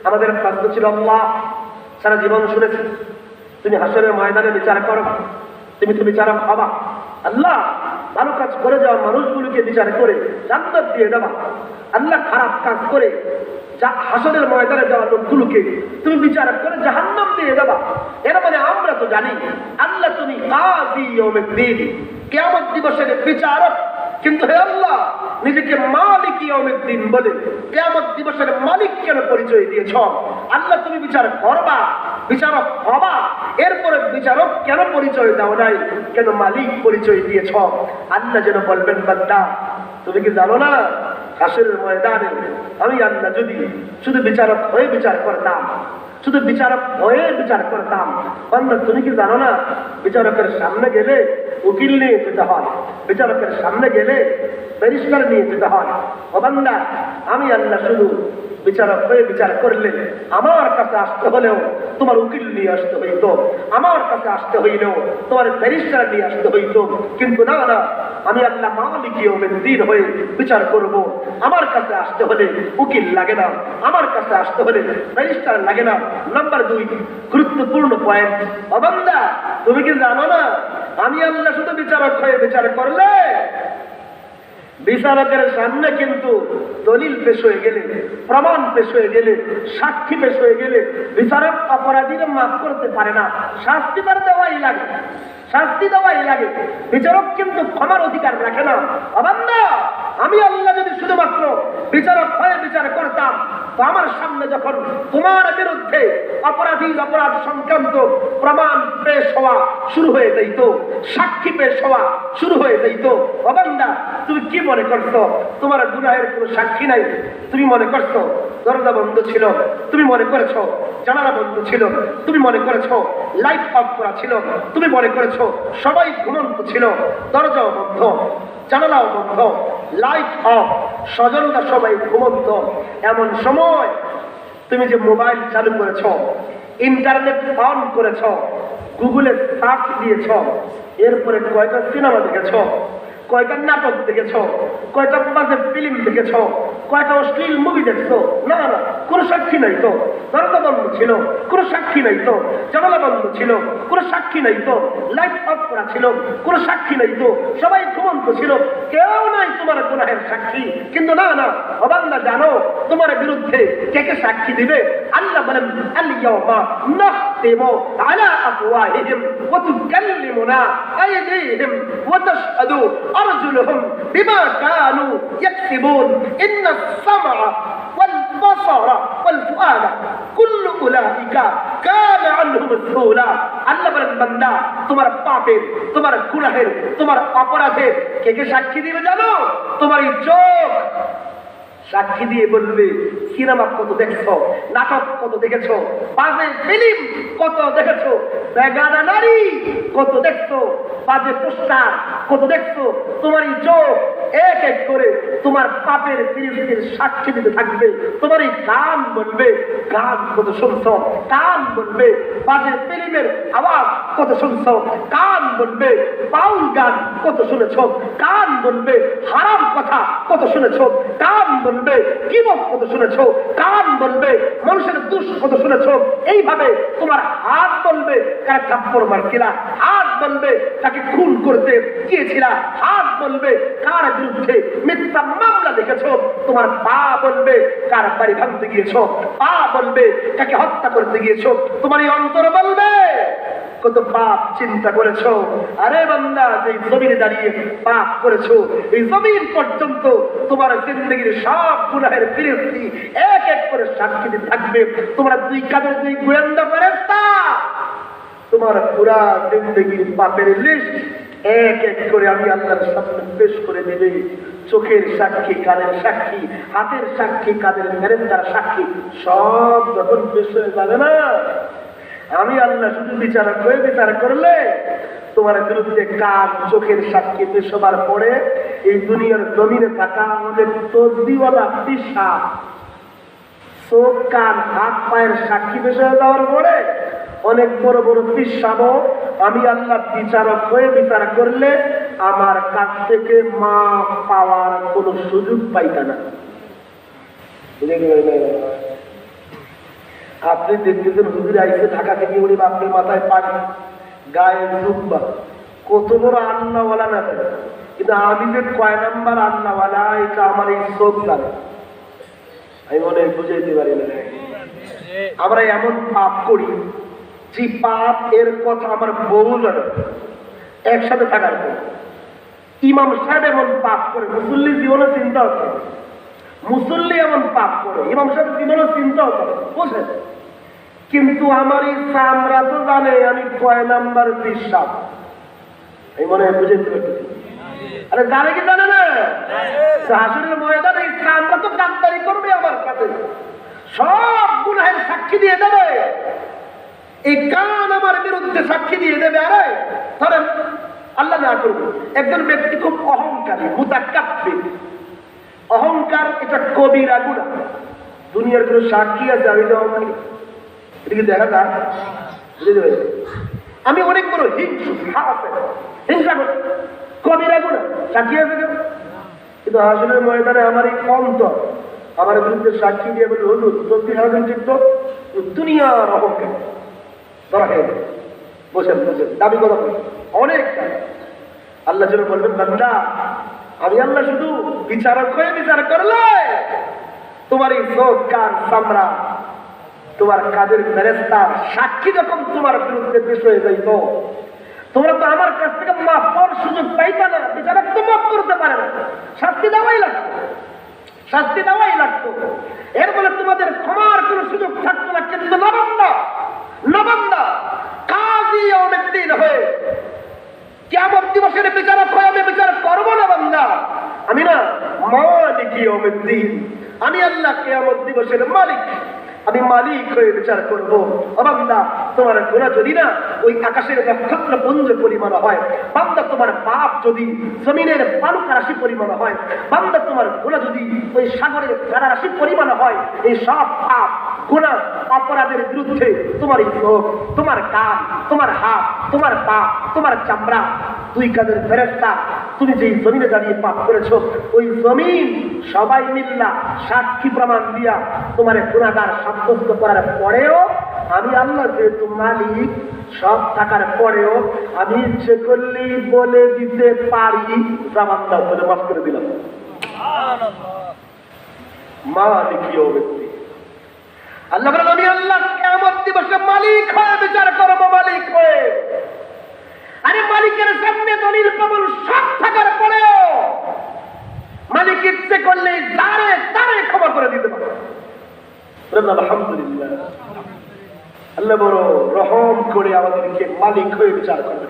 আমাদের প্রশ্ন ছিল, আল্লাহ সারা জীবন শুনেছি তুমি হাসরের ময়দানে বিচার করো, তুমি তো বিচারক হবা। আল্লাহ ভালো কাজ করে যাওয়া মানুষগুলোকে বিচার করে জান্নাত দিয়ে দেবা। আল্লাহ খারাপ কাজ করে হাসরের ময়দানে যাওয়া লোকগুলোকে তুমি বিচার করে জাহান্নাম দিয়ে দেবা। এর মানে আমরা তো জানি আল্লাহ তুমি কাযী ইয়াউমিদ্দিন, কিয়ামত দিবসের বিচারক। কিন্তু হে আল্লাহ, নিজেকে মালিক ইয়াউমিদ্দিন বলে কিয়ামত দিবসের মালিক কেন পরিচয় দিয়েছ? আল্লাহ তুমি বিচার করবা, বিচারক হবা, এরপরে বিচারক কেন পরিচয় দাও নাই, কেন মালিক পরিচয় দিয়েছ? আল্লাহ যেন বলবেন, বান্দা তুমি কি জানো না হাসরের ময়দানে আমি আল্লাহ যদি শুধু বিচারক হয়ে বিচার করতাম, শুধু বিচারক হয়ে বিচার করতাম, বান্দা তুমি কি জানো না বিচারকের সামনে গেলে উকিল নিয়ে যেতে হয়, বিচারকের সামনে গেলে ব্যারিস্টার নিয়ে যেতে হয়। ও বান্দা, আমি আল্লাহ শুধু বিচারক হয়ে বিচার করলে আমার কাছে আসতে হলেও তোমার উকিল নিয়ে আসতে হইতো, আমার কাছে আসতে হইলেও তোমার ব্যারিস্টার নিয়ে আসতে হইতো। কিন্তু না না, আমি আল্লাহ মালিক ইয়াউমিদ্দিন হয়ে বিচার করব। আমার কাছে আসতে হলে উকিল লাগে না, আমার কাছে আসতে হলে ব্যারিস্টার লাগে না। নাম্বার 2 গুরুত্বপূর্ণ পয়েন্ট, ও বান্দা তুমি কি জানো না আমি আল্লাহ শুধু বিচারক হয়ে বিচার করলে বিচারকের সামনে কিন্তু দলিল পেশ হয়ে গেলে, প্রমাণ পেশ হয়ে গেলে, সাক্ষী পেশ হয়ে গেলে বিচারক অপরাধীকে মাফ করতে পারে না, শাস্তি তার দেওয়াই লাগে, শাস্তি দেওয়াই লাগে। বিচারক কিন্তু ক্ষমার অধিকার রাখে না। বান্দা আমি আল্লাহ যদি শুধুমাত্র বিচারক হয়ে বিচার করতাম, তো আমার সামনে যখন তোমার বিরুদ্ধে অপরাধ সংক্রান্ত প্রমাণ পেশ হওয়া শুরু হয়ে যাইত, সাক্ষী পেশ হওয়া শুরু হয়ে যাইত, বান্দা তুমি কি মনে করছো তোমার গুনাহের কোনো সাক্ষী নাই? তুমি মনে করছো দরজা বন্ধ ছিল, তুমি মনে করেছো জানালা বন্ধ ছিল, তুমি মনে করেছো লাইট অফ করা ছিল, তুমি মনে করেছো সবাই ঘুমন্ত ছিল, দরজাও বন্ধ, জানালাও বন্ধ, লাইট অফ, স্বজনরা সবাই ঘুমন্ত। এমন সময় তুমি যে মোবাইল চালু করেছ, ইন্টারনেট অন করেছ, গুগলে সার্চ দিয়েছ, এরপরে কয়টা সিনেমা দেখেছ, কয়টা নাটক দেখেছ, কয়টা বাজে ফিল্ম দেখেছ, কয়টা অশ্লীল মুভি দেখছো? না না, কোনো সাক্ষী নাই তো। দরজা বন্ধ ছিল, কোনো সাক্ষী নাই তো। জানালা বন্ধ ছিল, কোনো সাক্ষী নাই তো। লাইট অফ করা ছিল, কোনো সাক্ষী নাই তো। সবাই ঘুমন্ত ছিল, কেউ নাই তোমার গুনাহের সাক্ষী। কিন্তু না না, বান্দা জানো তোমার বিরুদ্ধে কে কে সাক্ষী দিবে? আল্লাহ বলেন, আল ইয়াউমা নাখতিমু আলা আফওয়াহিহিম ওয়া তুকাল্লিমুনা আইদিহিম ওয়া তাশহাদু আরজুলুহুম বিমা কানু ইয়াকসিবুন ইন্নাস সামআ ওয়াল বাসারা ওয়াল ফুআদা কুল্লু উলাইকা কানা আনহু মাসউলা। আল্লাহ বলেন, বান্দা তোমার পাপের, তোমার গুনাহের, তোমার অপরাধের কে কে সাক্ষী দিবে জানো? তোমার এই চোখ সাক্ষী দিয়ে বলবে সিনেমা কত দেখছো, নাটক কত দেখেছো, বাজে ফিল্ম কত দেখেছো, বেগানা নারী কত দেখছো, বাজে পোস্টার কত দেখছো। তোমার এই চোখ এক এক করে তোমার পাপের বিরুদ্ধে সাক্ষী দিতে থাকবে। তোমার এই কান বলবে গান কত শুনছো, কান বলবে বাজে ফিল্মের আওয়াজ কত শুনছো, কান বলবে বাউল গান কত শুনেছো, কান বলবে হারাম কথা কত শুনেছো, কান বলবে কিবত কত শুনেছো, কান বলবে মানুষের দুষ কত শুনেছো। এইভাবে তোমার হাত বলবে কার থাপ্পড় মারছিলা, হাত বলবে তাকে খুন করতে গিয়েছিলা, হাত বলবে কার বিরুদ্ধে মিথ্যা মামলা লিখেছো। তোমার পা বলবে কার বাড়ি ভাঙতে গিয়েছো, পা বলবে কাকে হত্যা করতে গিয়েছো। তোমার এই অন্তর বলবে কত পাপ চিন্তা করেছো। আরে বান্দা, যে জমিনে দাঁড়িয়ে পাপ করেছো, এই জমিন পর্যন্ত তোমার জিন্দগির সব গুনাহের বিরুদ্ধে এক এক করে সাক্ষী দিতে থাকবে। তোমরা দুই কাদের দুই গোয়েন্দা ফেরেশতা তোমার পুরা জিন্দগির পাপের লিস্ট এক এক করে আমি আল্লাহর সামনে পেশ করে দেবে। চোখের সাক্ষী, কানের সাক্ষী, হাতের সাক্ষী, কাদের ফেরেশতার সাক্ষী, সব যখন পেশ হয়ে যাবে না, আমি আল্লাহ শুধু বিচারক হয়ে বিচার করলে তোমার বিরুদ্ধে কান, চোখের সাক্ষী পেশ হবার পরে এই দুনিয়ার জমিনে থাকা আমাদের তসবিহওয়ালা পিশাচ, চোখ, কান, হাত, পায়ের সাক্ষী পেশ হয়ে যাওয়ার পরে অনেক বড় বড় পিশাচ আমি আল্লাহ বিচারক হয়ে বিচার করলে আমার কাছ থেকে মাফ পাওয়ার কোনো সুযোগ পাইতা না। আপনি দেখতেছেন হুজুর আইসে ঢাকা থেকে, উনি আপনার মাথায় পানি, গায়ে জুব্বা, কত বড় আন্নাওয়ালা না, কিন্তু আমি যে কয় নাম্বার আন্নাওয়ালা এটা আমার এই চোখ জানে। আমি মনে বুঝাইতে পারি না। আমরা এমন পাপ করি যে পাপ এর কথা আমার বউ জানে, একসাথে থাকার পর। ইমাম সাহেব এমন পাপ করে, মুসল্লি জীবনে চিন্তাও করে। মুসল্লি এমন পাপ করে, ইমাম সাহেব জীবনে চিন্তাও করে, বুঝলেন? কিন্তু আমার এই চামড়া তো জানে আমি কয় নাম্বার বিশ্বাস। এই মনে হয় বুঝাইতে পারতেছি। আরে জানে কি জানে না? হাসরের ময়দানে এই চামড়া তো কান্দারি করবে আমার কাছে, সব গুনাহের সাক্ষী দিয়ে দেবে। এই কান আমার বিরুদ্ধে সাক্ষী দিয়ে দেবে। আরে ধরেন আল্লাহ না করবে, একজন ব্যক্তি খুব অহংকারী, মুতাকাব্বির। অহংকার এটা কবিরা গুনাহ। দুনিয়ার কোনো সাক্ষী আছে আমি তো অহংকারী? এটা কি দেখা যায়? বুঝতে পারি আমি অনেক বড় হিংসু, হিংসা করি, কবিরা গুনাহ, সাক্ষী আছে কেন? কিন্তু হাসরের ময়দানে আমার এই অন্তর আমার বিরুদ্ধে সাক্ষী দিয়ে বলে, হুজুর 24,000 চিত্ত দুনিয়ার অহংকার ধরা খেয়ে বসেন বসেন, দাবি করা অনেক। আল্লাহ যেন বলবেন, বান্দা আমি আল্লাহ শুধু বিচারক হয়ে বিচার করলে তোমার এই চোখ, কান, চামড়া, তোমার কাজের ফেরেশতার সাক্ষী যখন তোমার বিরুদ্ধে পেশ হয়ে যাইত, তোমরা তো আমার কাছ থেকে মাফ পাওয়ার সুযোগ পাইতা না। বিচারক তো মাফ করতে পারে না, শাস্তি দেওয়াই লাগতো, শাস্তি দেওয়াই লাগতো। এর ফলে তোমাদের ক্ষমার কোন সুযোগ থাকতো না। কিন্তু নবান্দা কাজী ইয়াউমিদ্দিন হয়ে কিয়ামত দিবসের বিচারক হয়ে আমি বিচার করবো না বান্দা। আমি না মালিক ইয়াউমিদ্দিন, আমি আল্লাহ কিয়ামত দিবসের মালিক, আমি মালিক হয়ে বিচার করবো। বান্দা তোমার গুনাহ যদি না ওই আকাশের নক্ষত্র পুঞ্জ পরিমাণ হয়, বান্দা তোমার পাপ যদি জমিনের বালুকা রাশি পরিমাণ হয়, বান্দা তোমার গুনাহ যদি ওই সাগরের খাড়া রাশি পরিমাণ হয়, এই সব পাপ গুনাহ অপরাধের বিরুদ্ধে তোমার এই চোখ, তোমার কান, তোমার হাত, তোমার পা, তোমার চামড়া, দুই কাদের ফেরেশতা, তুমি যেই জমিনে দাঁড়িয়ে পাপ করেছো, ওই জমিন সবাই মিল্লা সাক্ষী প্রমাণ দিয়া তোমার গুনাহগার সাব্যস্ত করার পরেও আমি আল্লাহ যেহেতু মালিক, সব থাকার পরেও আমি ইচ্ছে করলেই বলে দিতে পারি, জামান দাও বলে মাফ করে দিলাম। মালিক ব্যক্তি আল্লাহ বলেন, আমি আল্লাহ কিয়ামত দিবসে মালিক হয়ে বিচার করব, মালিক হয়ে। আরে মালিকের সামনে দলিল প্রমাণ সব থাকার পরেও মালিক ইচ্ছে করলে তারে ক্ষমা করে দিতে পারে। আলহামদুলিল্লাহ, আল্লাহ বড় রহম করে আমাদেরকে মালিক হয়ে বিচার করবে।